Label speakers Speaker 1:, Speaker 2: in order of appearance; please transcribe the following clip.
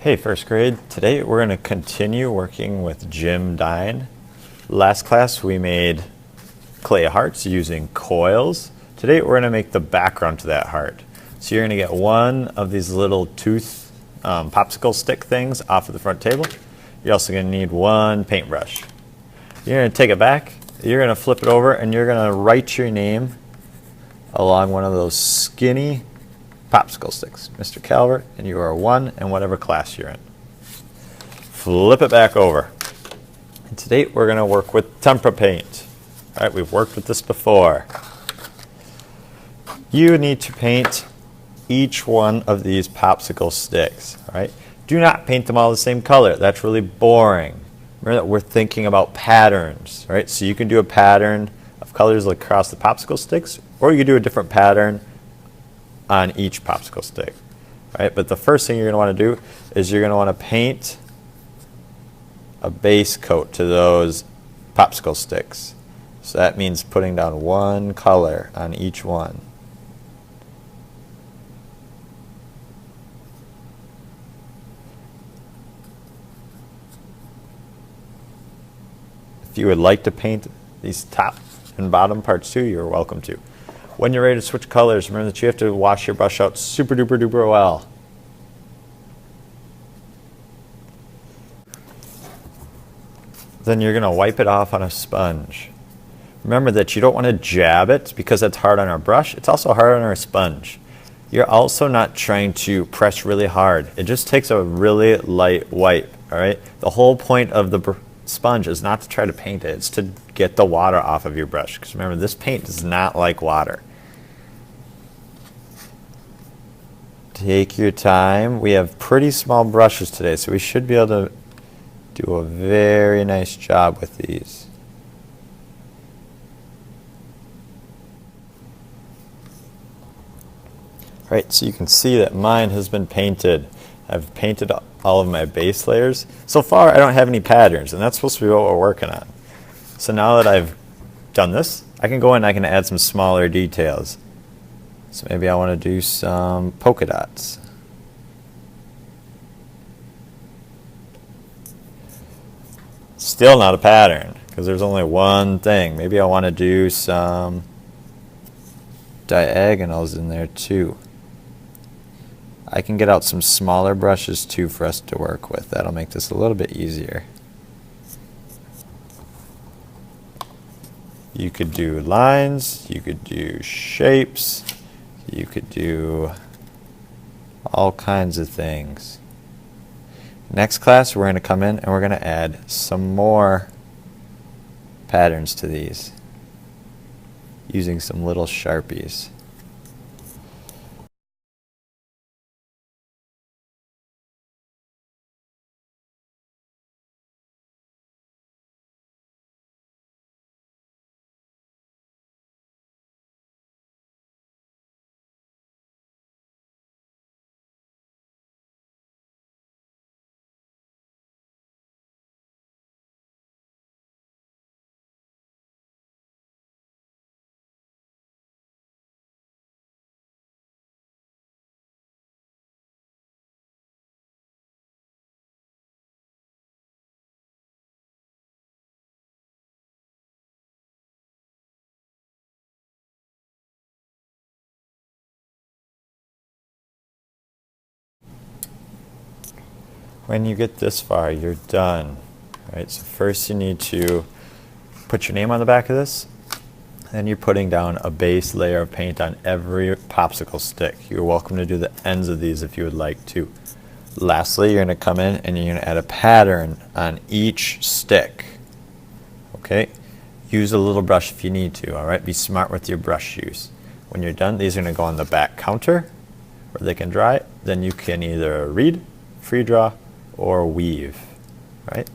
Speaker 1: Hey, first grade. Today we're going to continue working with Dine. Last class we made clay hearts using coils. Today we're going to make the background to that heart. So you're going to get one of these little tooth popsicle stick things off of the front table. You're also going to need one paintbrush. You're going to take it back, you're going to flip it over, and you're going to write your name along one of those skinny popsicle sticks. Mr. Calvert, and you are one in whatever class you're in. Flip it back over. And today we're going to work with tempera paint. All right, we've worked with this before. You need to paint each one of these popsicle sticks. All right, do not paint them all the same color. That's really boring. Remember that we're thinking about patterns. All right, so you can do a pattern of colors across the popsicle sticks, or you can do a different pattern on each popsicle stick, right? But the first thing you're going to want to do is you're going to want to paint a base coat to those popsicle sticks. So that means putting down one color on each one. If you would like to paint these top and bottom parts too, you're welcome to. When you're ready to switch colors, remember that you have to wash your brush out super duper duper well. Then you're going to wipe it off on a sponge. Remember that you don't want to jab it because that's hard on our brush. It's also hard on our sponge. You're also not trying to press really hard. It just takes a really light wipe, all right? The whole point of the sponge is not to try to paint it. It's to get the water off of your brush. Because remember, this paint does not like water. Take your time. We have pretty small brushes today, so we should be able to do a very nice job with these. All right, so you can see that mine has been painted. I've painted all of my base layers. So far, I don't have any patterns, and that's supposed to be what we're working on. So now that I've done this, I can go in and I can add some smaller details. So maybe I want to do some polka dots. Still not a pattern, because there's only one thing. Maybe I want to do some diagonals in there too. I can get out some smaller brushes too for us to work with. That'll make this a little bit easier. You could do lines, you could do shapes, you could do all kinds of things. Next class, we're going to come in and we're going to add some more patterns to these using some little Sharpies. When you get this far, you're done. All right, so first you need to put your name on the back of this. Then you're putting down a base layer of paint on every popsicle stick. You're welcome to do the ends of these if you would like to. Lastly, you're going to come in and you're going to add a pattern on each stick. Okay? Use a little brush if you need to, all right? Be smart with your brush use. When you're done, these are going to go on the back counter where they can dry. Then you can either read, free draw, or weave, right?